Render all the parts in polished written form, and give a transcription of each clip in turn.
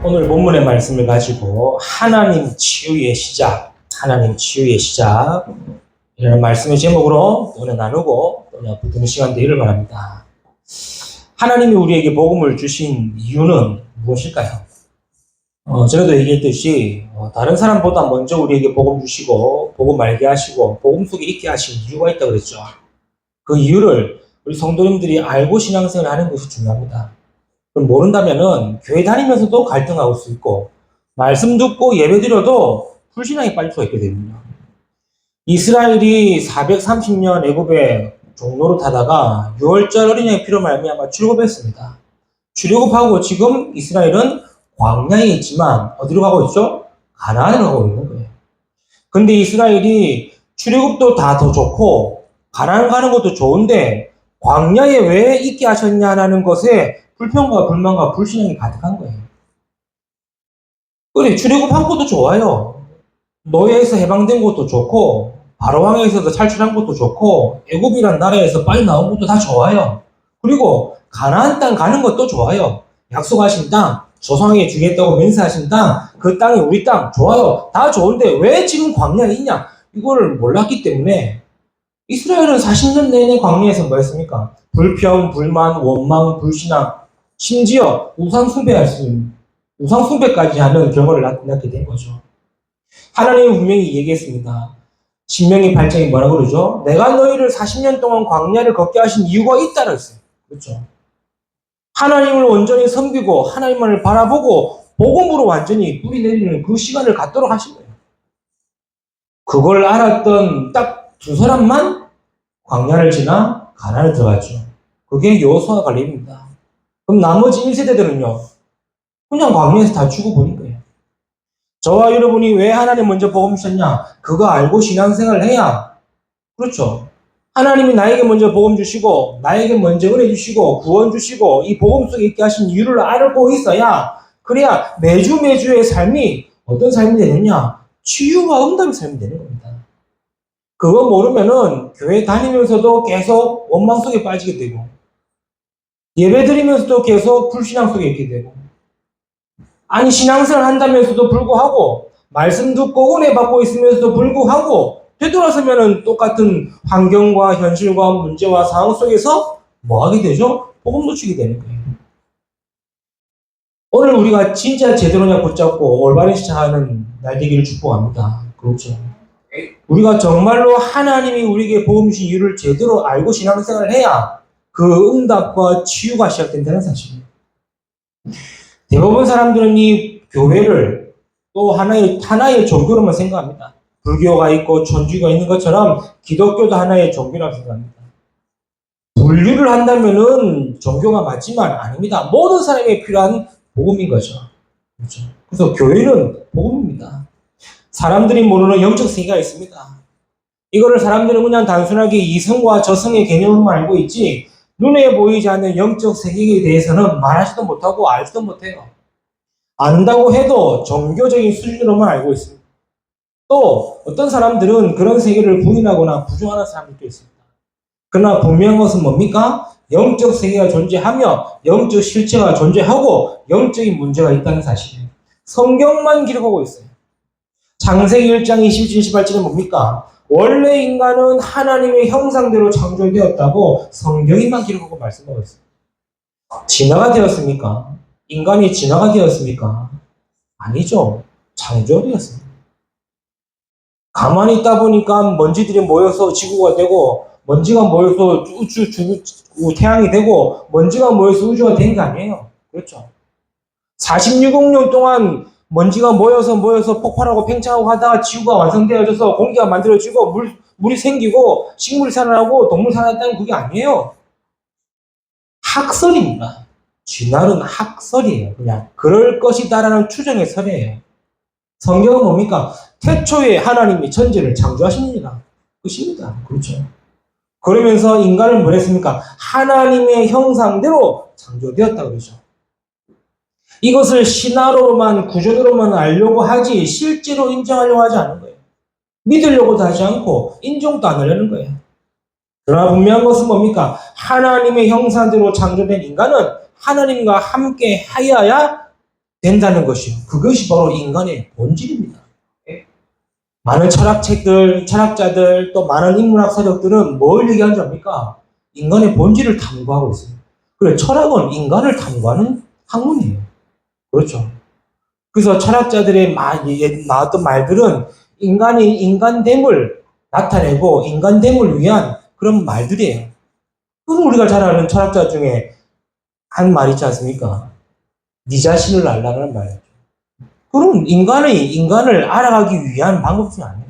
오늘 본문의 말씀을 가지고 하나님 치유의 시작, 하나님 치유의 시작 이라는 말씀의 제목으로 오늘 나누고 오늘 붙드는 시간 되기를 바랍니다. 하나님이 우리에게 복음을 주신 이유는 무엇일까요? 전에도 얘기했듯이 다른 사람보다 먼저 우리에게 복음 주시고 복음 알게 하시고 복음 속에 있게 하신 이유가 있다고 그랬죠. 그 이유를 우리 성도님들이 알고 신앙생활을 하는 것이 중요합니다. 그럼 모른다면은 교회 다니면서도 갈등하고 수 있고 말씀 듣고 예배 드려도 불신앙에 빠질 수가 있게 됩니다. 이스라엘이 430년 애굽에 종로로 타다가 6월절 어린양의 피로 말미암아 출애굽했습니다. 출애굽하고 지금 이스라엘은 광야에 있지만 어디로 가고 있죠? 가나안으로 가고 있는 거예요. 근데 이스라엘이 출애굽도 다 더 좋고 가나안 가는 것도 좋은데 광야에 왜 있게 하셨냐라는 것에 불평과 불만과 불신앙이 가득한 거예요. 그래, 출애굽한 것도 좋아요. 노예에서 해방된 것도 좋고 바로왕에서 탈출한 것도 좋고 애굽이란 나라에서 빨리 나온 것도 다 좋아요. 그리고 가나안 땅 가는 것도 좋아요. 약속하신 땅, 조상에게 주겠다고 맹세하신 땅, 그 땅이 우리 땅 좋아요. 다 좋은데 왜 지금 광야에 있냐? 이걸 몰랐기 때문에 이스라엘은 40년 내내 광야에서 뭐 했습니까? 불평, 불만, 원망, 불신앙, 심지어 우상 숭배까지 하는 결과를 낳게 된 거죠. 하나님은 분명히 얘기했습니다. 신명기 8장이 뭐라고 그러죠? 내가 너희를 40년 동안 광야를 걷게 하신 이유가 있다고 했어요. 그렇죠? 하나님을 온전히 섬기고 하나님만을 바라보고 복음으로 완전히 뿌리 내리는 그 시간을 갖도록 하신 거예요. 그걸 알았던 딱 두 사람만 광야를 지나 가나안에 들어갔죠. 그게 여호수아와 갈렙입니다. 그럼 나머지 1세대들은요. 그냥 광야에서 다 죽어버린 거예요. 저와 여러분이 왜 하나님 먼저 복음 주셨냐? 그거 알고 신앙생활을 해야. 그렇죠. 하나님이 나에게 먼저 복음 주시고 나에게 먼저 은혜 주시고 구원 주시고 이 복음 속에 있게 하신 이유를 알고 있어야 그래야 매주의 삶이 어떤 삶이 되느냐? 치유와 응답의 삶이 되는 겁니다. 그거 모르면은 교회 다니면서도 계속 원망 속에 빠지게 되고 예배 드리면서도 계속 불신앙 속에 있게 되고 아니 신앙생활 한다면서도 불구하고 말씀 듣고 은혜 받고 있으면서도 불구하고 되돌아서면은 똑같은 환경과 현실과 문제와 상황 속에서 뭐 하게 되죠? 복음 놓치게 되는 거예요. 오늘 우리가 진짜 제대로 그냥 붙잡고 올바른 시작하는 날 되기를 축복합니다. 그렇죠. 우리가 정말로 하나님이 우리에게 복음 주신 이유를 제대로 알고 신앙생활을 해야 그 응답과 치유가 시작된다는 사실입니다. 대부분 사람들은 이 교회를 또 하나의 종교로만 생각합니다. 불교가 있고 천주교가 있는 것처럼 기독교도 하나의 종교라고 생각합니다. 분류를 한다면은 종교가 맞지만 아닙니다. 모든 사람에게 필요한 복음인 거죠. 그렇죠? 그래서 교회는 복음입니다. 사람들이 모르는 영적 세계가 있습니다. 이거를 사람들은 그냥 단순하게 이성과 저성의 개념으로만 알고 있지 눈에 보이지 않는 영적 세계에 대해서는 말하지도 못하고 알지도 못해요. 안다고 해도 종교적인 수준으로만 알고 있습니다. 또 어떤 사람들은 그런 세계를 부인하거나 부정하는 사람들도 있습니다. 그러나 분명한 것은 뭡니까? 영적 세계가 존재하며 영적 실체가 존재하고 영적인 문제가 있다는 사실이에요. 성경만 기록하고 있어요. 창세기 1장 27, 28절은 뭡니까? 원래 인간은 하나님의 형상대로 창조되었다고 성경이만 기록하고 말씀하고 있어요. 진화가 되었습니까? 인간이 진화가 되었습니까? 아니죠. 창조되었습니다. 가만히 있다 보니까 먼지들이 모여서 지구가 되고 먼지가 모여서 태양이 되고 먼지가 모여서 우주가 된 게 아니에요. 그렇죠. 46억 년 동안 먼지가 모여서 폭발하고 팽창하고 하다가 지구가 완성되어져서 공기가 만들어지고 물이 생기고 식물이 살아나고 동물이 살아났다는 그게 아니에요. 학설입니다. 진화는 학설이에요. 그냥 그럴 것이다라는 추정의 설이에요. 성경은 뭡니까? 태초에 하나님이 천지를 창조하십니다. 끝입니다. 그렇죠. 그러면서 인간을 뭘 했습니까? 하나님의 형상대로 창조되었다고 그러죠. 이것을 신화로만 구조로만 알려고 하지 실제로 인정하려고 하지 않은 거예요. 믿으려고도 하지 않고 인정도 안 하려는 거예요. 그러나 분명한 것은 뭡니까? 하나님의 형상대로 창조된 인간은 하나님과 함께 하여야 된다는 것이요. 그것이 바로 인간의 본질입니다. 많은 철학책들, 철학자들, 또 많은 인문학 서적들은 뭘 얘기하는지 압니까? 인간의 본질을 탐구하고 있어요. 그래, 철학은 인간을 탐구하는 학문이에요. 그렇죠. 그래서 철학자들의 나왔던 말들은 인간이 인간됨을 나타내고 인간됨을 위한 그런 말들이에요. 그럼 우리가 잘 아는 철학자 중에 한 말 있지 않습니까? 네 자신을 알라는 말. 그럼 인간을 알아가기 위한 방법 중에 아니에요.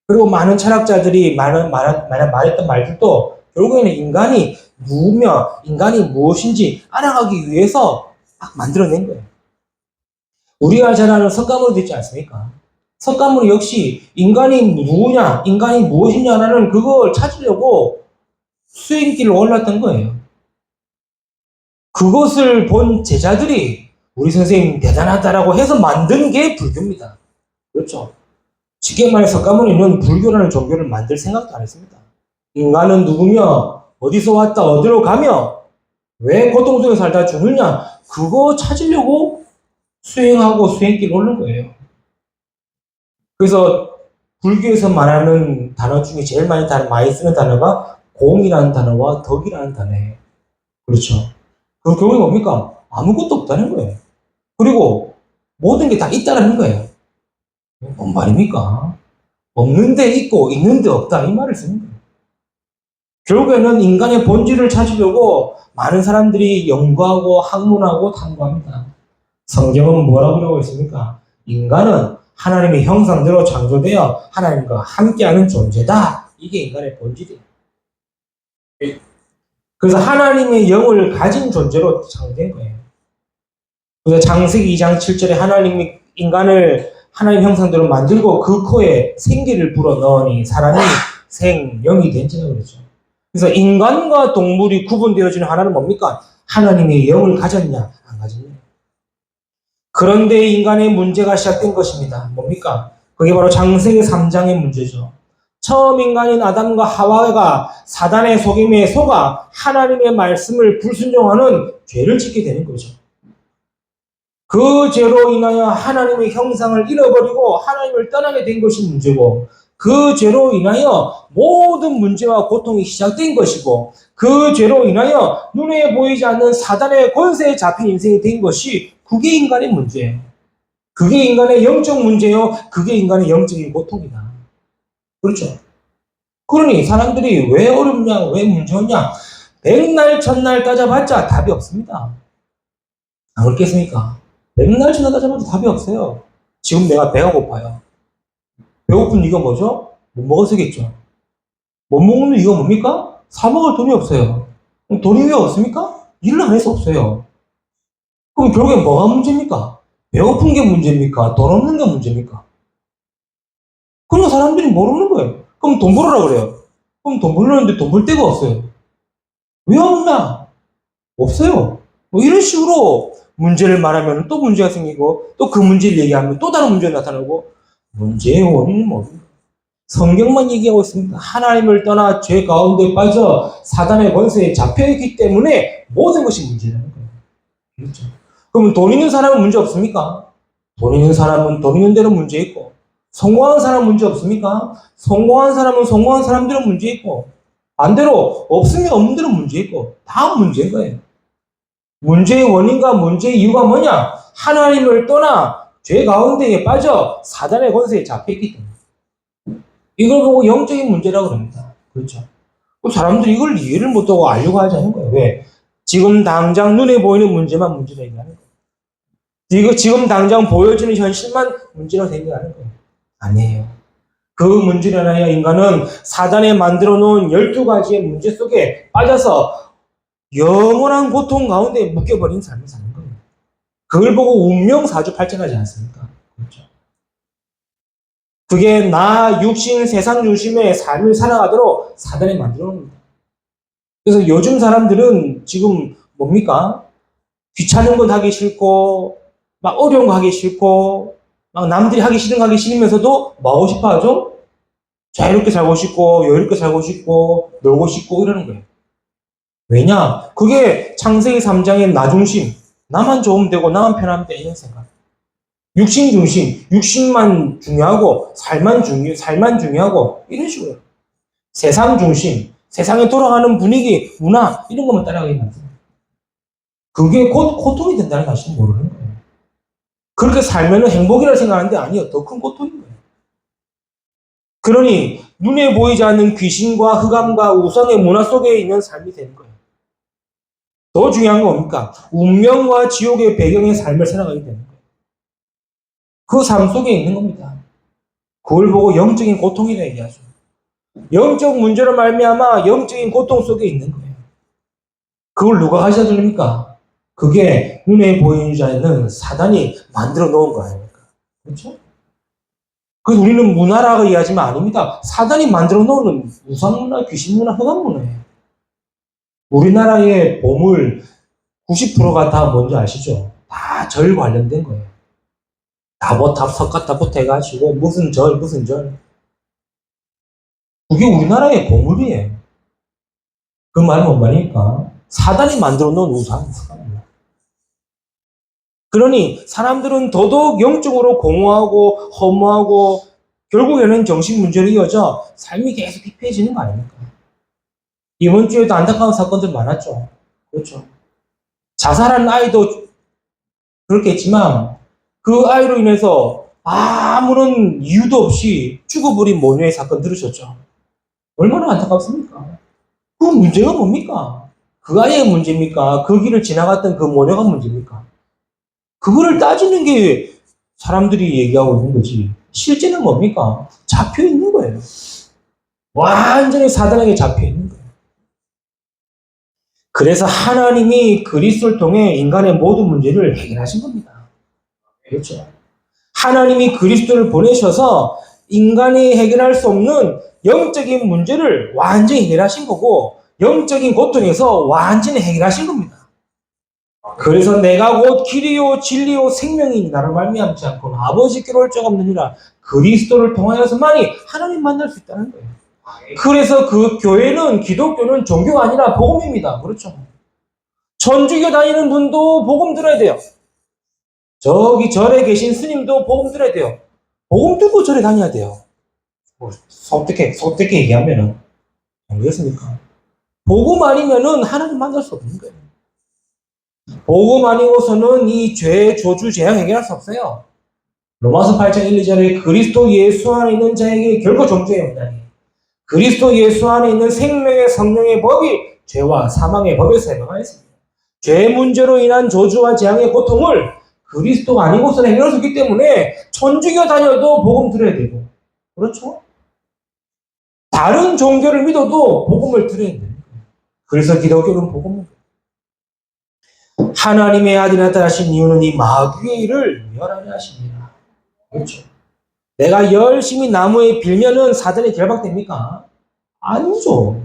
그리고 많은 철학자들이 말했던 말들도 결국에는 인간이 누구며 인간이 무엇인지 알아가기 위해서 막 만들어낸 거예요. 우리가 잘 아는 석가모니도 있지 않습니까? 석가모니 역시 인간이 누구냐, 인간이 무엇이냐라는 그걸 찾으려고 수행길을 올랐던 거예요. 그것을 본 제자들이 우리 선생님 대단하다라고 해서 만든 게 불교입니다. 그렇죠? 쉽게 말해 석가모니는 불교라는 종교를 만들 생각도 안 했습니다. 인간은 누구며 어디서 왔다 어디로 가며 왜 고통 속에 살다 죽느냐 그거 찾으려고 수행하고 수행길 오른 거예요. 그래서 불교에서 말하는 단어 중에 제일 많이 쓰는 단어가 공이라는 단어와 덕이라는 단어예요. 그렇죠. 그 결국에 뭡니까? 아무것도 없다는 거예요. 그리고 모든 게 다 있다는 거예요. 뭔 말입니까? 없는데 있고 있는데 없다 이 말을 쓰는 거예요. 결국에는 인간의 본질을 찾으려고 많은 사람들이 연구하고 학문하고 탐구합니다. 성경은 뭐라고 그러고 있습니까? 인간은 하나님의 형상대로 창조되어 하나님과 함께하는 존재다. 이게 인간의 본질이에요. 그래서 하나님의 영을 가진 존재로 창조된 거예요. 그래서 창세기 2장 7절에 하나님이 인간을 하나님 형상대로 만들고 그 코에 생기를 불어넣으니 사람이 생명이 된지라 그러죠. 그래서 인간과 동물이 구분되어지는 하나는 뭡니까? 하나님의 영을 가졌냐 안 가졌냐. 그런데 인간의 문제가 시작된 것입니다. 뭡니까? 그게 바로 창세기 3장의 문제죠. 처음 인간인 아담과 하와가 사단의 속임에 속아 하나님의 말씀을 불순종하는 죄를 짓게 되는 거죠. 그 죄로 인하여 하나님의 형상을 잃어버리고 하나님을 떠나게 된 것이 문제고 그 죄로 인하여 모든 문제와 고통이 시작된 것이고 그 죄로 인하여 눈에 보이지 않는 사단의 권세에 잡힌 인생이 된 것이 그게 인간의 문제예요. 그게 인간의 영적 문제요. 그게 인간의 영적인 고통이다. 그렇죠? 그러니 사람들이 왜 어렵냐, 왜 문제였냐, 백날 첫날 따져봤자 답이 없습니다. 안 그렇겠습니까? 백날 첫날 따져봐도 답이 없어요. 지금 내가 배가 고파요. 배고픈 이유가 뭐죠? 못 먹어서겠죠. 못 먹는 이유가 뭡니까? 사 먹을 돈이 없어요. 그럼 돈이 왜 없습니까? 일을 안 해서 없어요. 그럼 결국엔 뭐가 문제입니까? 배고픈 게 문제입니까? 돈 없는 게 문제입니까? 그냥 사람들이 모르는 거예요. 그럼 돈 벌으라 그래요. 그럼 돈 벌려는데 돈 벌 데가 없어요. 왜 없나? 없어요. 뭐 이런 식으로 문제를 말하면 또 문제가 생기고 또 그 문제를 얘기하면 또 다른 문제가 나타나고 문제의 원인은 뭡니까? 성경만 얘기하고 있습니다. 하나님을 떠나 죄 가운데 빠져 사단의 권세에 잡혀있기 때문에 모든 것이 문제라는 거예요. 그렇죠? 그럼 돈 있는 사람은 문제 없습니까? 돈 있는 사람은 돈 있는 대로 문제 있고 성공한 사람은 문제 없습니까? 성공한 사람은 성공한 사람들은 문제 있고 반대로 없으면 없는 대로 문제 있고 다 문제인 거예요. 문제의 원인과 문제의 이유가 뭐냐? 하나님을 떠나 죄 가운데에 빠져 사단의 권세에 잡혀있기 때문에 이걸 보고 영적인 문제라고 그럽니다. 그렇죠? 사람들이 이걸 이해를 못하고 알려고 하지 않는 거예요. 왜? 지금 당장 눈에 보이는 문제만 문제로 얘기하는 거예요. 이거 지금 당장 보여지는 현실만 문제로 생각하는 거예요. 아니에요. 그 문제로 인하여 인간은 사단에 만들어 놓은 12가지의 문제 속에 빠져서 영원한 고통 가운데 묶여버린 삶을 사는 거예요. 그걸 보고 운명사주팔전하지 않습니까? 그렇죠. 그게 나, 육신, 세상 중심의 삶을 살아가도록 사단에 만들어 놓습니다. 그래서 요즘 사람들은 지금 뭡니까? 귀찮은 건 하기 싫고 막 어려운 거 하기 싫고 막 남들이 하기 싫은 거 하기 싫으면서도 뭐 하고 싶어 하죠? 자유롭게 살고 싶고 여유롭게 살고 싶고 놀고 싶고 이러는 거예요. 왜냐? 그게 창세기 3장의 나 중심 나만 좋으면 되고 나만 편하면 돼 이런 생각. 육신 중심, 육신만 중요하고 살만 중요하고 이런 식으로 세상 중심, 세상에 돌아가는 분위기, 문화 이런 것만 따라가게 만드는 그게 곧 고통이 된다는 사실을 모르는 거예요. 그렇게 살면은 행복이라고 생각하는데 아니요, 더 큰 고통인 거예요. 그러니 눈에 보이지 않는 귀신과 흑암과 우상의 문화 속에 있는 삶이 되는 거예요. 더 중요한 건 뭡니까? 운명과 지옥의 배경의 삶을 살아가게 되는 거예요. 그 삶 속에 있는 겁니다. 그걸 보고 영적인 고통이라 얘기하죠. 영적 문제로 말미암아 영적인 고통 속에 있는 거예요. 그걸 누가 가져다 줍니까? 그게 눈에 보이지 않는 사단이 만들어 놓은 거 아닙니까? 그렇죠? 그래서 우리는 문화라고 이해하지만 아닙니다. 사단이 만들어 놓은 우상문화, 귀신문화, 흑암문화예요. 우리나라의 보물 90%가 다 뭔지 아시죠? 다 절 관련된 거예요. 다보탑, 석가탑부터 해가지고 무슨 절. 그게 우리나라의 보물이에요. 그 말은 뭔 말입니까? 사단이 만들어 놓은 우상입니다. 그러니 사람들은 더더욱 영적으로 공허하고 허무하고 결국에는 정신 문제로 이어져 삶이 계속 피폐해지는 거 아닙니까? 이번 주에도 안타까운 사건들 많았죠. 그렇죠. 자살한 아이도 그렇겠지만 그 아이로 인해서 아무런 이유도 없이 죽어버린 모녀의 사건 들으셨죠? 얼마나 안타깝습니까? 그 문제가 뭡니까? 그 아이의 문제입니까? 그 길을 지나갔던 그 모녀가 문제입니까? 그거를 따지는 게 사람들이 얘기하고 있는 거지. 실제는 뭡니까? 잡혀 있는 거예요. 완전히 사단에게 잡혀 있는 거예요. 그래서 하나님이 그리스도를 통해 인간의 모든 문제를 해결하신 겁니다. 그렇죠? 하나님이 그리스도를 보내셔서 인간이 해결할 수 없는 영적인 문제를 완전히 해결하신 거고 영적인 고통에서 완전히 해결하신 겁니다. 그래서 내가 곧 길이요 진리요 생명이 나를 말미암지 않고는 아버지께로 올 적 없느니라 그리스도를 통하여서만이 하나님 만날 수 있다는 거예요. 그래서 그 교회는 기독교는 종교가 아니라 복음입니다. 그렇죠? 천주교 다니는 분도 복음 들어야 돼요. 저기 절에 계신 스님도 복음 들어야 돼요. 복음 듣고 절에 다녀야 돼요. 뭐, 속되게 얘기하면은 안 그렇습니까? 복음 아니면은 하나님 만날 수 없는 거예요. 복음 아니고서는 이 죄의 저주 재앙 해결할 수 없어요. 로마서 8장 1, 2절에 그리스도 예수 안에 있는 자에게 결코 정죄의 없나니 그리스도 예수 안에 있는 생명의 성령의 법이 죄와 사망의 법에서 해방하였습니다. 죄 문제로 인한 저주와 재앙의 고통을 그리스도가 아니고서는 해결할 수 있기 때문에 천주교 다녀도 복음 들어야 되고 그렇죠? 다른 종교를 믿어도 복음을 들어야 돼요. 그래서 기독교는 복음을 하나님의 아들이 나타나신 이유는 이 마귀의 일을 멸하려 하십니다. 그렇죠? 내가 열심히 나무에 빌면은 사단이 결박됩니까? 아니죠.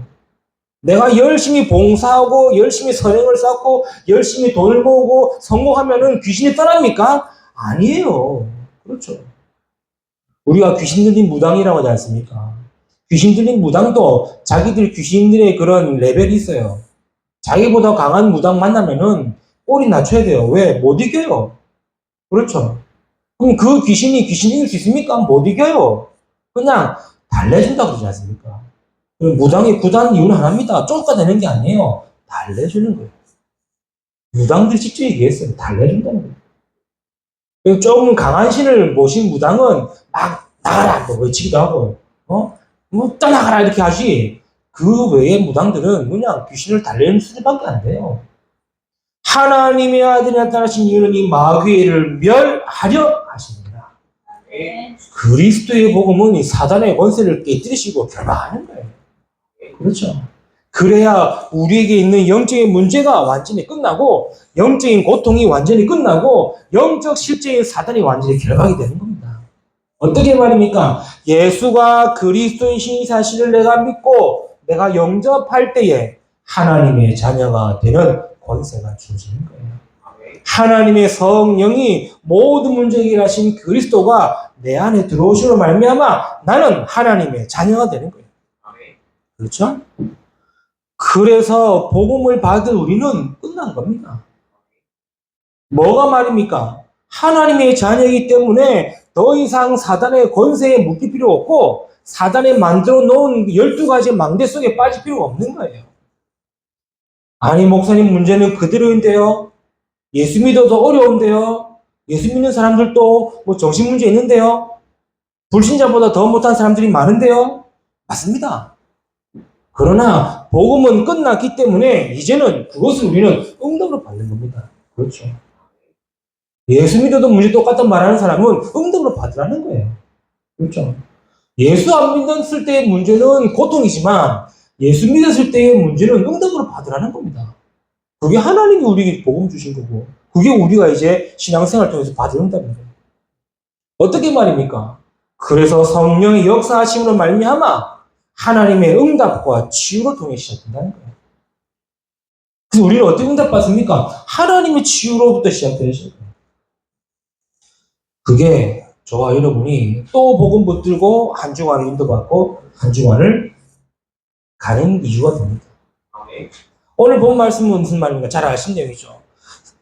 내가 열심히 봉사하고 열심히 선행을 쌓고 열심히 돈을 모으고 성공하면은 귀신이 떠납니까? 아니에요. 그렇죠. 우리가 귀신 들린 무당이라고 하지 않습니까? 귀신 들린 무당도 자기들 귀신들의 그런 레벨이 있어요. 자기보다 강한 무당 만나면은 꼬리 낮춰야 돼요. 왜? 못 이겨요. 그렇죠. 그럼 그 귀신이 귀신 이길 수 있습니까? 못 이겨요. 그냥 달래준다고 그러지 않습니까? 무당이 구단 이유는 하나입니다. 쫓아내는 게 아니에요. 달래주는 거예요. 무당들이 직접 얘기했어요. 달래준다는 거예요. 조금 강한 신을 모신 무당은 막 나가라 뭐 외치기도 하고 뭐 떠나가라 이렇게 하지 그 외의 무당들은 그냥 귀신을 달래는 수준밖에 안 돼요. 하나님의 아들이 나타나신 이유는 이 마귀를 멸하려 하십니다. 그리스도의 복음은 이 사단의 권세를 깨뜨리시고 결박하는 거예요. 그렇죠. 그래야 우리에게 있는 영적인 문제가 완전히 끝나고 영적인 고통이 완전히 끝나고 영적 실제인 사단이 완전히 결박이 되는 겁니다. 어떻게 말입니까? 예수가 그리스도이신 사실을 내가 믿고 내가 영접할 때에 하나님의 자녀가 되는 권세가 주어지는 거예요. 하나님의 성령이 모든 문제 해결하신 그리스도가 내 안에 들어오시로 말미암아 나는 하나님의 자녀가 되는 거예요. 그렇죠? 그래서 복음을 받은 우리는 끝난 겁니다. 뭐가 말입니까? 하나님의 자녀이기 때문에 더 이상 사단의 권세에 묶일 필요 없고 사단에 만들어 놓은 12가지 망대 속에 빠질 필요가 없는 거예요. 아니 목사님 문제는 그대로인데요. 예수 믿어도 어려운데요. 예수 믿는 사람들도 뭐 정신문제 있는데요. 불신자보다 더 못한 사람들이 많은데요. 맞습니다. 그러나 복음은 끝났기 때문에 이제는 그것을 우리는 응답으로 받는 겁니다. 그렇죠. 예수 믿어도 문제 똑같은 말하는 사람은 응답으로 받으라는 거예요. 그렇죠. 예수 안 믿었을 때의 문제는 고통이지만 예수 믿었을 때의 문제는 응답으로 받으라는 겁니다. 그게 하나님이 우리에게 복음 주신 거고 그게 우리가 이제 신앙생활 통해서 받은 응답인 거예요. 어떻게 말입니까? 그래서 성령의 역사하심으로 말미암아 하나님의 응답과 치유를 통해 시작된다는 거예요. 그래서 우리는 어떻게 응답받습니까? 하나님의 치유로부터 시작되는 거예요. 그게 저와 여러분이 또 복음 붙들고 한 주간을 인도받고 한 주간을 가는 이유가 됩니다. 오늘 본 말씀은 무슨 말입니까? 잘 아시는 내용이죠.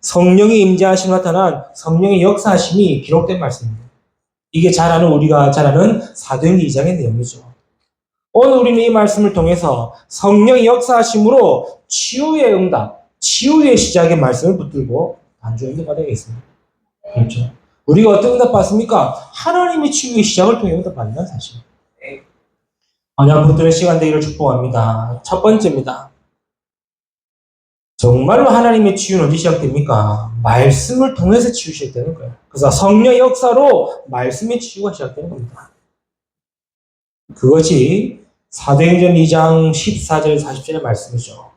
성령의 임재하심이 나타난 성령의 역사하심이 기록된 말씀입니다. 이게 잘 아는 우리가 잘 아는 사도행전 2장의 내용이죠. 오늘 우리는 이 말씀을 통해서 성령의 역사하심으로 치유의 응답, 치유의 시작의 말씀을 붙들고 한 주 인도받아야겠습니다. 그렇죠. 우리가 어떻게 응답받습니까? 하나님의 치유의 시작을 통해 응답받는다는 사실. 언약 붙드는 시간 되기를 축복합니다. 첫 번째입니다. 정말로 하나님의 치유는 어디 시작됩니까? 말씀을 통해서 치유 시작되는 거예요. 그래서 성령 역사로 말씀의 치유가 시작되는 겁니다. 그것이 사도행전 2장 14절 40절의 말씀이죠.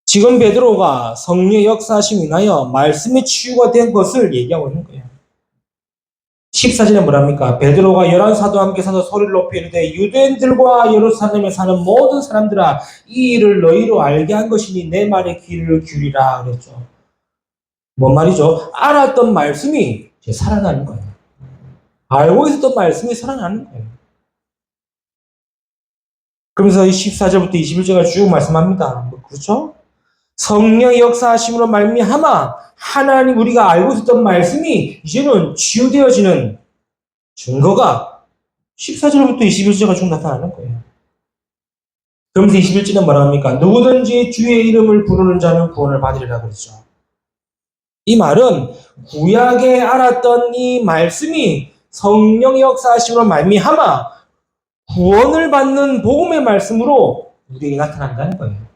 지금 베드로가 성령의 역사하심을 인하여 말씀의 치유가 된 것을 얘기하고 있는 거예요. 14절에 뭐랍니까? 베드로가 11사도와 함께 서서 소리를 높이 이르되 유대인들과 예루살렘에 사는 모든 사람들아 이 일을 너희로 알게 한 것이니 내 말에 귀를 기울이라 그랬죠. 뭔 말이죠? 알았던 말씀이 이제 살아나는 거예요. 알고 있었던 말씀이 살아나는 거예요. 그러면서 14절부터 21절까지 쭉 말씀합니다. 그렇죠? 성령의 역사하심으로 말미암아 하나님 우리가 알고 있었던 말씀이 이제는 치유되어지는 증거가 14절부터 21절까지 쭉 나타나는 거예요. 그러면서 21절은 뭐라 합니까? 누구든지 주의 이름을 부르는 자는 구원을 받으리라 그러죠. 이 말은 구약에 알았던 이 말씀이 성령의 역사하심으로 말미암아 구원을 받는 복음의 말씀으로 우리에게 나타난다는 거예요.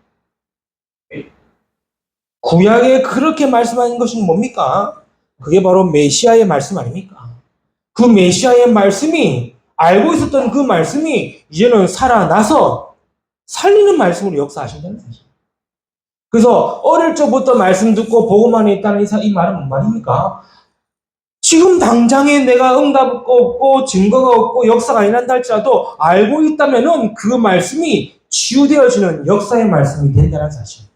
구약에 그렇게 말씀하는 것이 뭡니까? 그게 바로 메시아의 말씀 아닙니까? 그 메시아의 말씀이 알고 있었던 그 말씀이 이제는 살아나서 살리는 말씀으로 역사하신다는 사실. 그래서 어릴 적부터 말씀 듣고 복음 안에 있다는 이 말은 뭔 말입니까? 지금 당장에 내가 응답 없고 증거가 없고 역사가 일어난다 할지라도 알고 있다면은 그 말씀이 치유되어지는 역사의 말씀이 된다는 사실.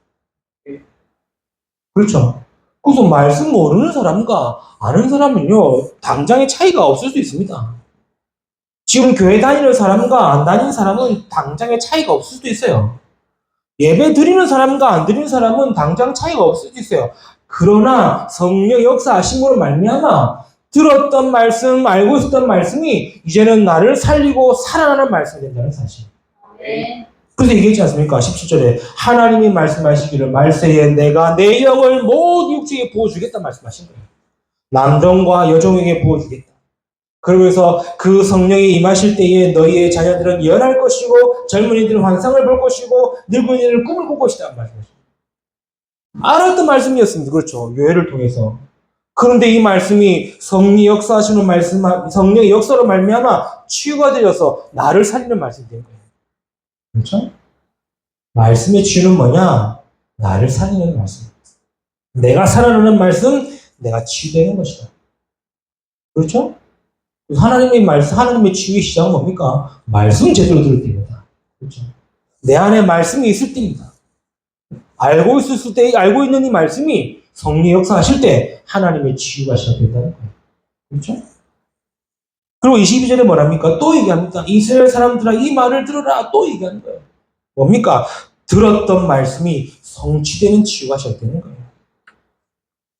그렇죠. 그래서 말씀 모르는 사람과 아는 사람은요, 당장의 차이가 없을 수 있습니다. 지금 교회 다니는 사람과 안 다니는 사람은 당장의 차이가 없을 수도 있어요. 예배 드리는 사람과 안 드리는 사람은 당장 차이가 없을 수도 있어요. 그러나 성령 역사하심으로 말미암아 들었던 말씀, 알고 있었던 말씀이 이제는 나를 살리고 살아나는 말씀이 된다는 사실. 네. 그래서 얘기했지 않습니까? 17절에 하나님이 말씀하시기를 말세에 내가 내 영을 모든 육체에 부어주겠다 말씀하신 거예요. 남종과 여종에게 부어주겠다. 그러면서 그 성령이 임하실 때에 너희의 자녀들은 연할 것이고 젊은이들은 환상을 볼 것이고 늙은이들은 꿈을 꿀 것이다 말씀하셨어요. 알았던 말씀이었습니다. 그렇죠. 요해를 통해서. 그런데 이 말씀이 성령 역사하시는 말씀, 성령의 역사로 말미암아 치유가 되어서 나를 살리는 말씀이 된 거예요. 그렇죠? 말씀의 치유는 뭐냐? 나를 살리는 말씀. 내가 살아나는 말씀, 내가 치유되는 것이다. 그렇죠? 하나님의 말씀, 하나님의 치유의 시작은 뭡니까? 말씀 제대로 들을 때입니다. 그렇죠? 내 안에 말씀이 있을 때입니다. 알고 있을 때, 알고 있는 이 말씀이 성령 역사하실 때 하나님의 치유가 시작된다는 거예요. 그렇죠? 그리고 22절에 뭐랍니까? 또 얘기합니다. 이스라엘 사람들아 이 말을 들으라. 또 얘기하는 거예요. 뭡니까? 들었던 말씀이 성취되는 치유가 시작되는 거예요.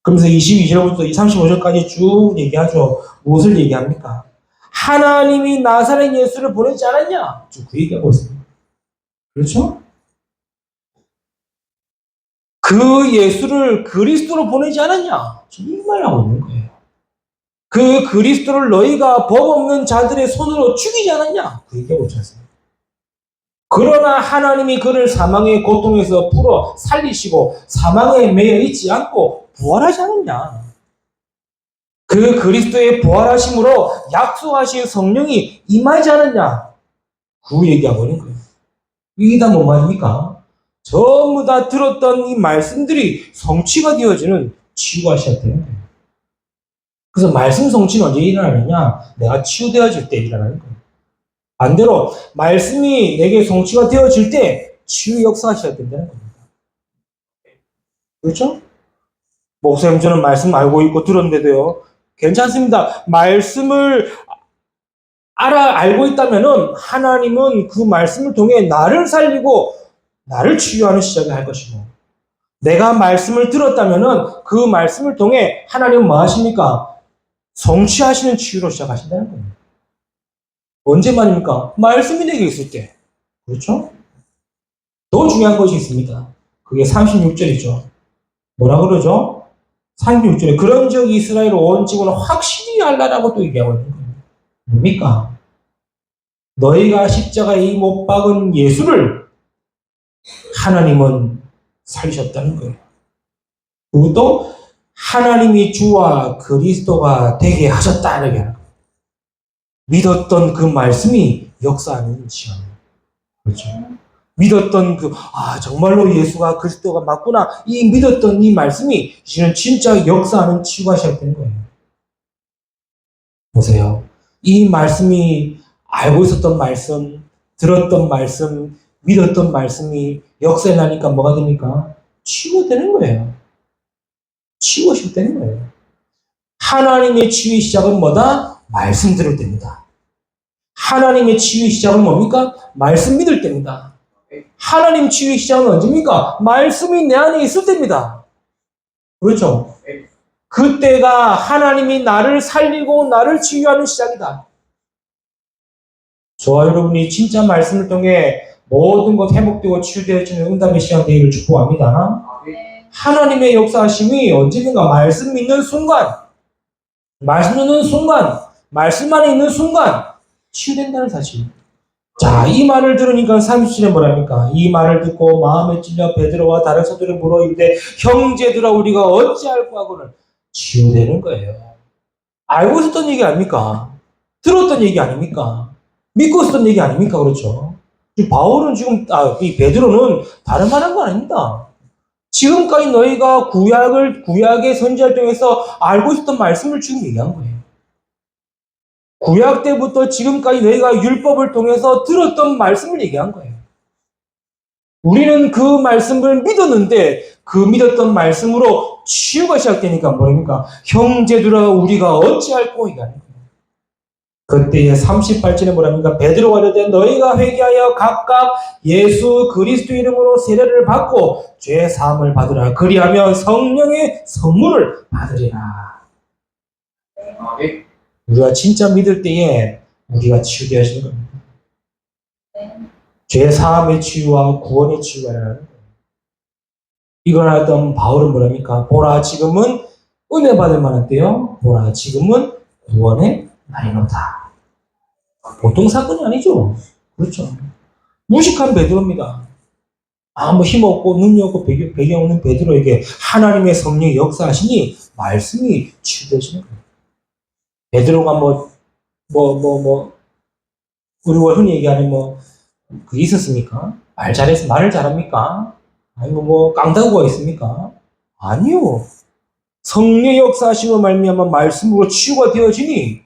그러면서 22절부터 35절까지 쭉 얘기하죠. 무엇을 얘기합니까? 하나님이 나사렛 예수를 보내지 않았냐? 쭉 그 얘기하고 있습니다. 그렇죠? 그 예수를 그리스도로 보내지 않았냐? 지금 이 말하고 있는 거예요. 그 그리스도를 너희가 법 없는 자들의 손으로 죽이지 않았냐? 그 얘기하고 있지 않습니까? 그러나 하나님이 그를 사망의 고통에서 풀어 살리시고 사망에 매여 있지 않고 부활하지 않았냐? 그 그리스도의 부활하심으로 약속하신 성령이 임하지 않았냐? 그 얘기하고 있는 거예요. 이게 다 뭐 말입니까? 전부 다 들었던 이 말씀들이 성취가 되어지는 치유가 시작되는 거예요. 그래서 말씀 성취는 언제 일어나느냐? 내가 치유되어질 때 일어나는 거예요. 반대로 말씀이 내게 성취가 되어질 때 치유 역사가 시작된다는 겁니다. 그렇죠? 목사님 저는 말씀 알고 있고 들었는데도요. 괜찮습니다. 말씀을 알고 있다면은 하나님은 그 말씀을 통해 나를 살리고 나를 치유하는 시작을 할 것이고, 내가 말씀을 들었다면은 그 말씀을 통해 하나님은 뭐 하십니까? 성취하시는 치유로 시작하신다는 겁니다. 언제 말입니까? 말씀이 내게 있을 때. 그렇죠? 더 중요한 것이 있습니다. 그게 36절이죠. 뭐라 그러죠? 36절에 그런즉 이스라엘 온 지구는 확실히 알라라고 또 얘기하고 있는 거예요. 뭡니까? 너희가 십자가에 못 박은 예수를 하나님은 살리셨다는 거예요. 그것도 하나님이 주와 그리스도가 되게 하셨다 이렇게 하는 거예요. 믿었던 그 말씀이 역사하는 시간. 그렇죠? 믿었던 정말로 예수가 그리스도가 맞구나. 이 믿었던 이 말씀이 이제는 진짜 역사하는 치유가 시작되는 거예요. 보세요. 이 말씀이 알고 있었던 말씀, 들었던 말씀, 믿었던 말씀이 역사에 나니까 뭐가 됩니까? 치유가 되는 거예요. 치유가 시작되는 거예요. 하나님의 치유의 시작은 뭐다? 말씀 들을 때입니다. 하나님의 치유의 시작은 뭡니까? 말씀 믿을 때입니다. 하나님 치유의 시작은 언제입니까? 말씀이 내 안에 있을 때입니다. 그렇죠? 그때가 하나님이 나를 살리고 나를 치유하는 시작이다. 저와 여러분이 진짜 말씀을 통해 모든 것 회복되고 치유되어지는 응답의 시간 되기를 축복합니다. 하나님의 역사하심이 언제든가 말씀 믿는 순간, 말씀 듣는 순간, 말씀 안에 있는 순간 치유된다는 사실. 자, 이 말을 들으니까 30절에 뭐랍니까? 이 말을 듣고 마음에 찔려 베드로와 다른 사도를 물어 이르되 형제들아 우리가 어찌할까 하고는 치유되는 거예요. 알고 있었던 얘기 아닙니까? 들었던 얘기 아닙니까? 믿고 있었던 얘기 아닙니까? 그렇죠? 바울은 지금 이 베드로는 다른 말한 거 아닙니다. 지금까지 너희가 구약의 선지자를 통해서 알고 있었던 말씀을 지금 얘기한 거예요. 구약 때부터 지금까지 너희가 율법을 통해서 들었던 말씀을 얘기한 거예요. 우리는 그 말씀을 믿었는데 그 믿었던 말씀으로 치유가 시작되니까 뭐랍니까? 형제들아 우리가 어찌할꼬 얘기하는 거예요. 그때에 38절에 뭐랍니까? 베드로가 이르되 너희가 회개하여 각각 예수 그리스도 이름으로 세례를 받고 죄 사함을 받으라. 그리하면 성령의 선물을 받으리라. 우리가 진짜 믿을 때에 우리가 치유되어지는 겁니다. 죄 사함의 치유와 구원의 치유가 일어나는 거예요. 이걸 알던 바울은 뭐랍니까? 보라 지금은 은혜 받을 만한 때요. 보라 지금은 구원의 날이로다. 보통 사건이 아니죠. 그렇죠. 무식한 베드로입니다. 아무 힘없고 능력 없고 배경 없는 베드로에게 하나님의 성령이 역사하시니 말씀이 치유되시는 거예요. 베드로가 우리가 흔히 얘기하는 그게 있었습니까? 말을 잘합니까? 아니면 깡다구가 있습니까? 아니요. 성령의 역사하심으로 말미암아 말씀으로 치유가 되어지니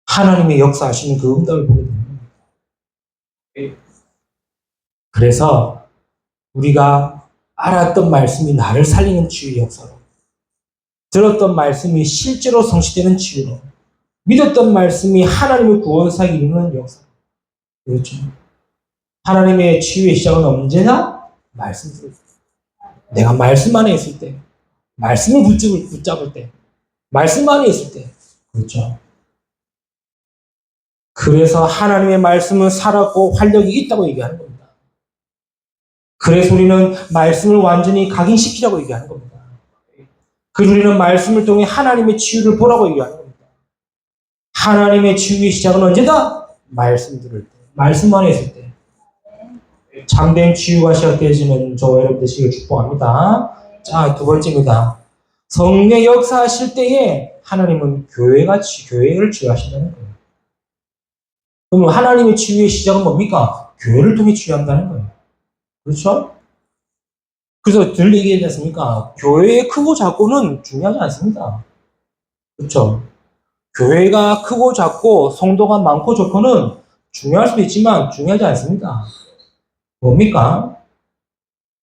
하나님의 역사하시는 그 응답을 보게 됩니다. 그래서 우리가 알았던 말씀이 나를 살리는 치유의 역사로, 들었던 말씀이 실제로 성취되는 치유로, 믿었던 말씀이 하나님의 구원사에 이루는 역사. 그렇죠. 하나님의 치유의 시작은 언제나 말씀 속에. 내가 말씀 안에 있을 때, 말씀을 붙잡을 때, 말씀 안에 있을 때. 그렇죠. 그래서 하나님의 말씀은 살았고 활력이 있다고 얘기하는 겁니다. 그래서 우리는 말씀을 완전히 각인시키라고 얘기하는 겁니다. 그래서 우리는 말씀을 통해 하나님의 치유를 보라고 얘기하는 겁니다. 하나님의 치유의 시작은 언제다? 말씀 들을 때, 말씀 안에 있을 때. 참된 치유가 시작되어지는 저와 여러분 되시길 축복합니다. 자, 두 번째입니다. 성령 역사하실 때에 하나님은 교회를 치유하신다는 거예요. 그럼 하나님의 치유의 시작은 뭡니까? 교회를 통해 치유한다는 거예요. 그렇죠? 그래서 늘 얘기하지 않습니까? 교회의 크고 작고는 중요하지 않습니다. 그렇죠? 교회가 크고 작고 성도가 많고 적고는 중요할 수도 있지만 중요하지 않습니다. 뭡니까?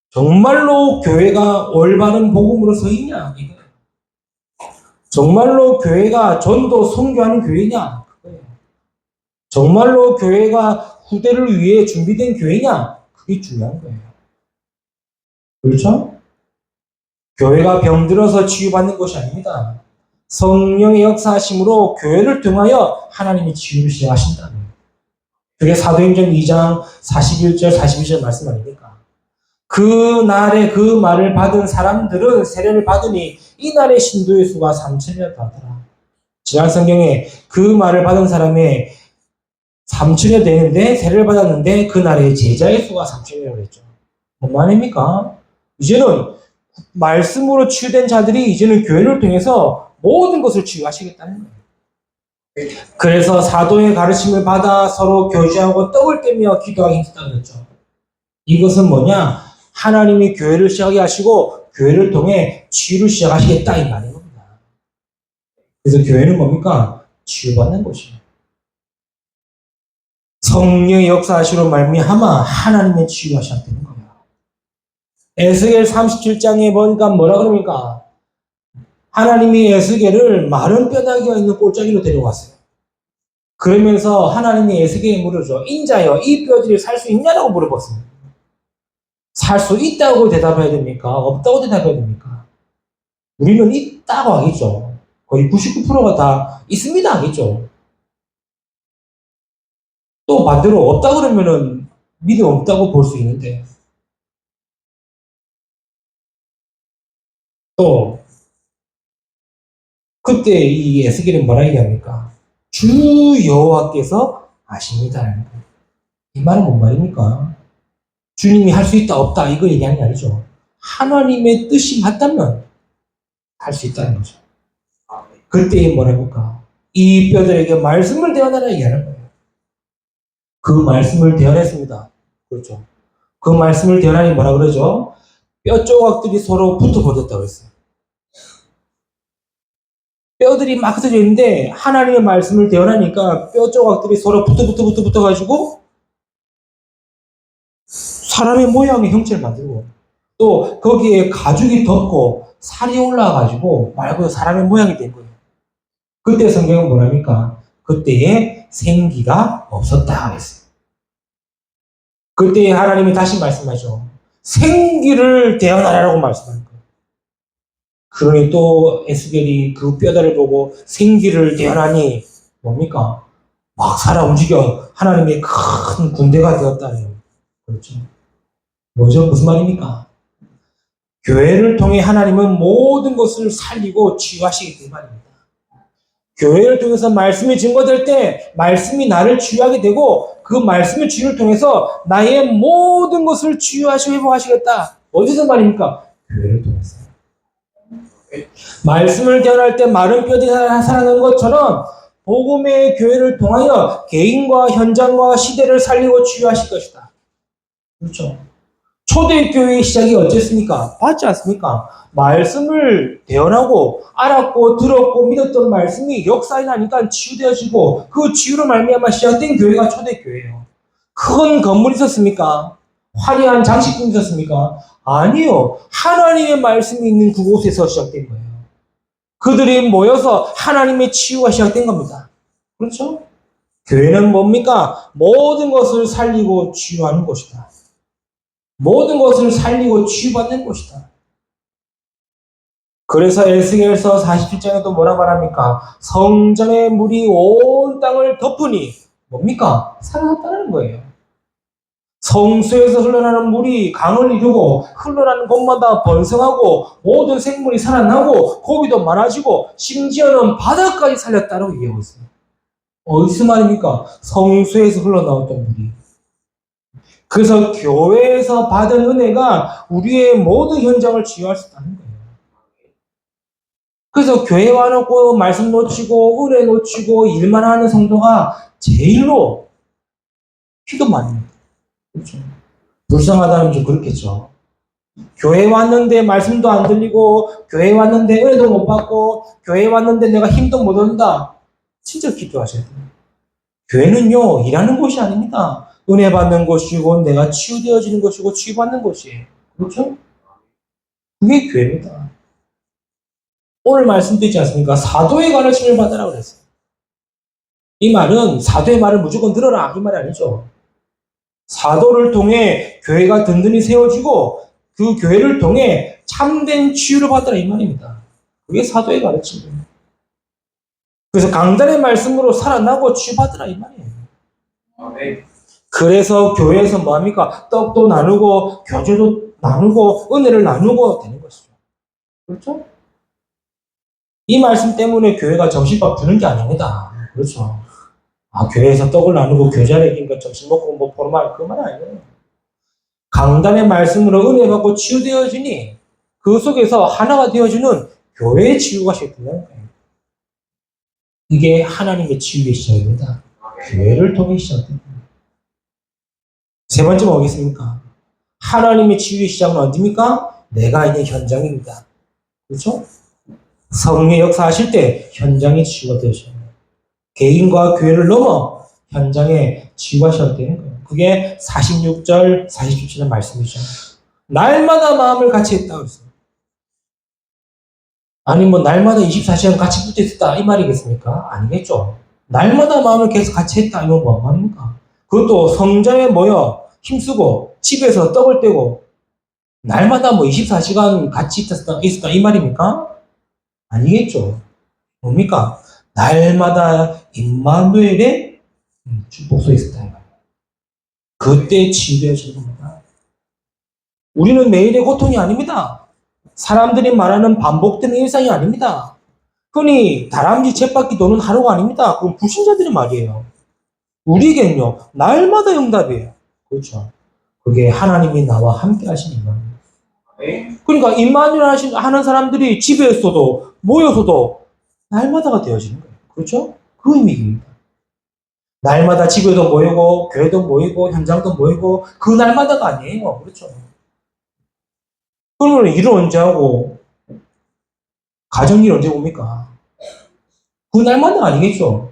정말로 교회가 올바른 복음으로 서 있냐? 정말로 교회가 전도 선교하는 교회냐? 정말로 교회가 후대를 위해 준비된 교회냐? 그게 중요한 거예요. 그렇죠? 교회가 병들어서 치유받는 것이 아닙니다. 성령의 역사하심으로 교회를 통하여 하나님이 치유를 시작하신다는 거예요. 그게 사도행전 2장 41절 42절 말씀 아닙니까? 그날에 그 말을 받은 사람들은 세례를 받으니 이날의 신도의 수가 3천이었다 하더라. 지난 성경에 그 말을 받은 사람의 3천여 되는데 세례를 받았는데 그날의 제자의 수가 3천이라고 했죠. 뭔 말입니까? 이제는 말씀으로 치유된 자들이 이제는 교회를 통해서 모든 것을 치유하시겠다는 거예요. 그래서 사도의 가르침을 받아 서로 교제하고 떡을 떼며 기도하기 힘쓰다 그랬죠. 이것은 뭐냐? 하나님이 교회를 시작하게 하시고 교회를 통해 치유를 시작하시겠다 이 말인 겁니다. 그래서 교회는 뭡니까? 치유받는 곳이에요. 성령의 역사하시로 말미암아 하나님의 치유가 시작되는 거예요. 에스겔 37장에 보니까 뭐라 그럽니까? 하나님이 에스겔을 마른 뼈다귀가 있는 골짜기로 데려왔어요. 그러면서 하나님이 에스겔에 물어줘. 인자여, 이 뼈들이 살 수 있냐라고 물어봤습니다. 살 수 있다고 대답해야 됩니까? 없다고 대답해야 됩니까? 우리는 있다고 하겠죠. 거의 99%가 다 있습니다 하겠죠. 또 반대로 없다 그러면은 믿음 없다고 볼 수 있는데 또 그때 이 에스겔은 뭐라 얘기합니까? 주 여호와께서 아십니다. 이 말은 뭔 말입니까? 주님이 할 수 있다 없다 이거 얘기하는 게 아니죠. 하나님의 뜻이 맞다면 할 수 있다는 거죠. 그때 뭐랍니까? 이 뼈들에게 말씀을 대언하라 얘기하는 거예요. 그 말씀을 대언했습니다. 그렇죠. 그 말씀을 대언하니 뭐라 그러죠? 뼈 조각들이 서로 붙어버렸다고 했어요. 뼈들이 막 흩어져 있는데 하나님의 말씀을 대언하니까 뼈 조각들이 서로 붙어가지고 사람의 모양의 형체를 만들고 또 거기에 가죽이 덮고 살이 올라와가지고 말 그대로 사람의 모양이 된 거예요. 그때 성경은 뭐랍니까? 그때에 생기가 없었다 그랬어요. 그때 하나님이 다시 말씀하죠. 생기를 대언하라고 말씀하는 거예요. 그러니 또 에스겔이 그 뼈다를 보고 생기를 대언하니 뭡니까? 막 살아 움직여 하나님의 큰 군대가 되었다는 그렇죠. 뭐죠? 무슨 말입니까? 교회를 통해 하나님은 모든 것을 살리고 치유하시기 때문입니다. 교회를 통해서 말씀이 증거될 때 말씀이 나를 치유하게 되고 그 말씀의 치유를 통해서 나의 모든 것을 치유하시고 회복하시겠다. 어디서 말입니까? 교회를 통해서. 말씀을 대언할 때 마른 뼈들이 살아나는 것처럼 복음의 교회를 통하여 개인과 현장과 시대를 살리고 치유하실 것이다. 그렇죠. 초대교회의 시작이 어쨌습니까? 봤지 않습니까? 말씀을 대언하고 알았고 들었고 믿었던 말씀이 역사에 나니까 치유되어지고 그 치유로 말미암아 시작된 교회가 초대교회예요. 큰 건물이 있었습니까? 화려한 장식품이 있었습니까? 아니요. 하나님의 말씀이 있는 그곳에서 시작된 거예요. 그들이 모여서 하나님의 치유가 시작된 겁니다. 그렇죠? 교회는 뭡니까? 모든 것을 살리고 치유하는 곳이다. 모든 것을 살리고 치유받는 곳이다. 그래서 에스겔서 47장에도 뭐라 말합니까? 성전의 물이 온 땅을 덮으니 뭡니까? 사라졌다는 거예요. 성수에서 흘러나는 물이 강을 이루고 흘러나는 곳마다 번성하고 모든 생물이 살아나고 고기도 많아지고 심지어는 바다까지 살렸다고 얘기하고 있어요. 어디서 말입니까? 성수에서 흘러나왔던 물이. 그래서 교회에서 받은 은혜가 우리의 모든 현장을 치유할 수 있다는 거예요. 그래서 교회 와놓고 말씀 놓치고 은혜 놓치고 일만 하는 성도가 제일로 피도 많이 납니다. 그렇죠. 불쌍하다면 좀 그렇겠죠. 교회 왔는데 말씀도 안 들리고 교회 왔는데 은혜도 못 받고 교회 왔는데 내가 힘도 못 얻는다. 진짜 기도하셔야 돼요. 교회는요 일하는 곳이 아닙니다. 은혜 받는 곳이고 내가 치유되어지는 곳이고 치유받는 곳이에요. 그렇죠? 그게 교회입니다. 오늘 말씀도 있지 않습니까? 사도의 가르침을 받으라고 그랬어요. 이 말은 사도의 말을 무조건 들어라 이 말이 아니죠. 사도를 통해 교회가 든든히 세워지고 그 교회를 통해 참된 치유를 받으라 이 말입니다. 그게 사도의 가르침입니다. 그래서 강단의 말씀으로 살아나고 치유받으라 이 말이에요. 그래서 교회에서 뭐합니까? 떡도 나누고 교제도 나누고 은혜를 나누고 되는 것이죠. 그렇죠? 이 말씀 때문에 교회가 점심밥 주는 게 아닙니다. 그렇죠? 교회에서 떡을 나누고 교제를 이긴 것 점심 먹고 뭐 보는 말 그 말 아니에요. 강단의 말씀으로 은혜 받고 치유되어지니 그 속에서 하나가 되어주는 교회의 치유가 시작된다는 거예요. 이게 하나님의 치유의 시작입니다. 교회를 통해 시작됩니다. 세 번째 뭐겠습니까? 하나님의 치유의 시작은 어디입니까? 내가 있는 현장입니다. 그렇죠? 성령의 역사하실 때 현장의 치유가 되어져요. 개인과 교회를 넘어 현장에 치유가 시작되는 거예요. 그게 46절, 47절의 말씀이죠. 날마다 마음을 같이 했다고 했어요. 아니 뭐 날마다 24시간 같이 붙어 있었다 이 말이겠습니까? 아니겠죠. 날마다 마음을 계속 같이 했다 이건 뭐 말입니까? 그것도 성전에 모여 힘쓰고 집에서 떡을 떼고 날마다 뭐 24시간 같이 있었다 이 말입니까? 아니겠죠. 뭡니까? 날마다 임마누엘의 축복 속에 있었다 이 말이에요. 그때 치유되어지는 겁니다. 우리는 매일의 고통이 아닙니다. 사람들이 말하는 반복되는 일상이 아닙니다. 흔히 다람쥐 쳇바퀴 도는 하루가 아닙니다. 그건 불신자들의 말이에요. 우리에겐요 날마다 응답이에요. 그렇죠. 그게 하나님이 나와 함께 하시는 임마누엘. 그러니까 임마누엘 하는 사람들이 집에서도 모여서도 날마다가 되어지는 거예요. 그렇죠? 그 의미입니다. 날마다 집에도 모이고 교회도 모이고 현장도 모이고 그 날마다가 아니에요. 그렇죠? 그러면 일을 언제 하고 가정일 언제 옵니까? 그 날마다 아니겠죠?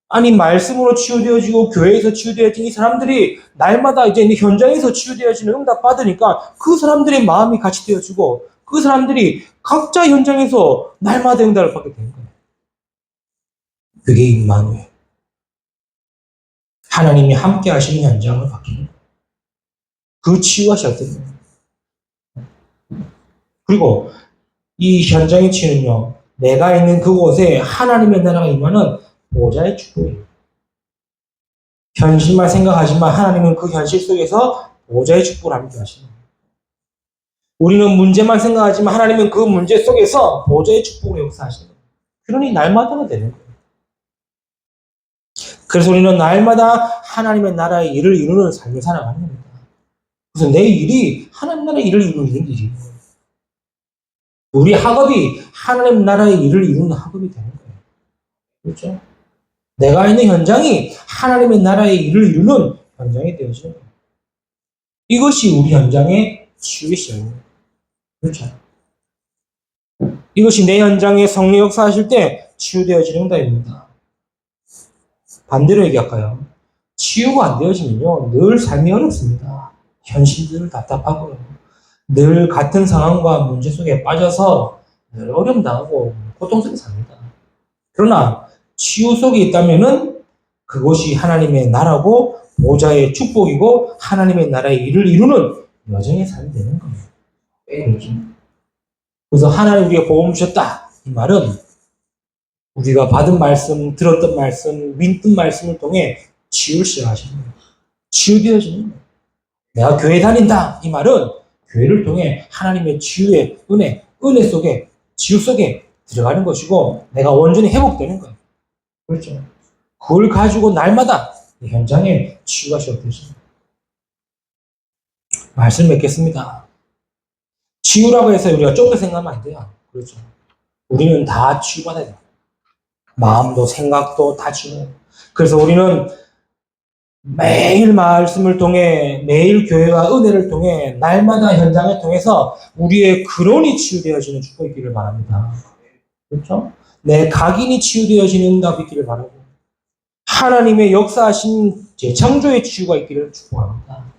아니 말씀으로 치유되어지고 교회에서 치유되어진 이 사람들이 날마다 이제 현장에서 치유되어지는 응답 받으니까 그 사람들의 마음이 같이 되어지고 그 사람들이 각자 현장에서 날마다 응답을 받게 되는 거예요. 그게 임마누엘. 하나님이 함께 하시는 현장을 바뀌는 거예요. 그 치유가 시작되는 거예요. 그리고 이 현장의 치유는요. 내가 있는 그곳에 하나님의 나라가 임하는 보좌의 축복이에요. 현실만 생각하지만 하나님은 그 현실 속에서 보좌의 축복을 함께 하시는 거예요. 우리는 문제만 생각하지만 하나님은 그 문제 속에서 보좌의 축복을 역사하시는 거예요. 그러니 날마다가 되는 거예요. 그래서 우리는 날마다 하나님의 나라의 일을 이루는 삶을 살아가는 겁니다. 그래서 내 일이 하나님 나라의 일을 이루는 일이에요. 우리 학업이 하나님 나라의 일을 이루는 학업이 되는 거예요. 그렇죠? 내가 있는 현장이 하나님의 나라의 일을 이루는 현장이 되어지는 거예요. 이것이 우리 현장의 치유의 시작입니다. 그렇죠? 이것이 내 현장에 성령 역사하실 때 치유되어지는 응답입니다. 반대로 얘기할까요? 치유가 안 되어지면요, 늘 삶이 어렵습니다. 현실들 답답하고요. 늘 같은 상황과 문제 속에 빠져서 늘 어려움 당하고 고통 속에 삽니다. 그러나 치유 속에 있다면은 그것이 하나님의 나라고 보좌의 축복이고 하나님의 나라의 일을 이루는 여정의 삶이 되는 겁니다. 그렇죠? 그래서 하나님 우리가 복음 주셨다. 이 말은 우리가 받은 말씀, 들었던 말씀, 믿던 말씀을 통해 치유를 시작하시는 거예요. 치유되어지는 거예요. 내가 교회 다닌다. 이 말은 교회를 통해 하나님의 치유의 은혜 속에, 치유 속에 들어가는 것이고 내가 온전히 회복되는 거예요. 그렇죠. 그걸 가지고 날마다 현장에 치유가 시작되십니다. 말씀 맺겠습니다. 치유라고 해서 우리가 좁게 생각하면 안 돼요. 그렇죠. 우리는 다 치유받아야 돼요. 마음도 생각도 다 치유. 그래서 우리는 매일 말씀을 통해 매일 교회와 은혜를 통해 날마다 현장을 통해서 우리의 근원이 치유되어지는 축복이 있기를 바랍니다. 그렇죠? 내 각인이 치유되어지는 응답이 있기를 바라고 하나님의 역사하신 재창조의 치유가 있기를 축복합니다.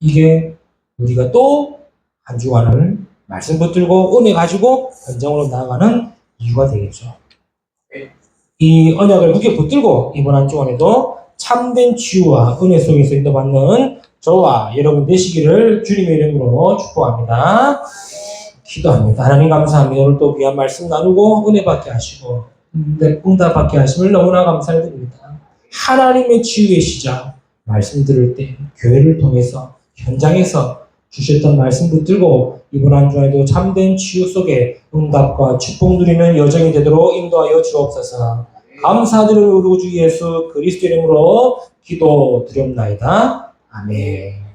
이게 우리가 또 한 주간을 말씀 붙들고 은혜 가지고 현장으로 나아가는 이유가 되겠죠. 이 언약을 굳게 붙들고 이번 한 주간에도 참된 치유와 은혜 속에서 인도받는 저와 여러분 되시기를 주님의 이름으로 축복합니다. 기도합니다. 하나님 감사합니다. 오늘 또 귀한 말씀 나누고 은혜 받게 하시고 응답 받게 하심을 너무나 감사드립니다. 하나님의 치유의 시작 말씀 들을 때 교회를 통해서 현장에서 주셨던 말씀 붙들고 이번 한 주에도 참된 치유 속에 응답과 축복 누리는 여정이 되도록 인도하여 주옵소서. 감사드리는 우리 주 예수 그리스도 이름으로 기도드렸나이다. 아멘.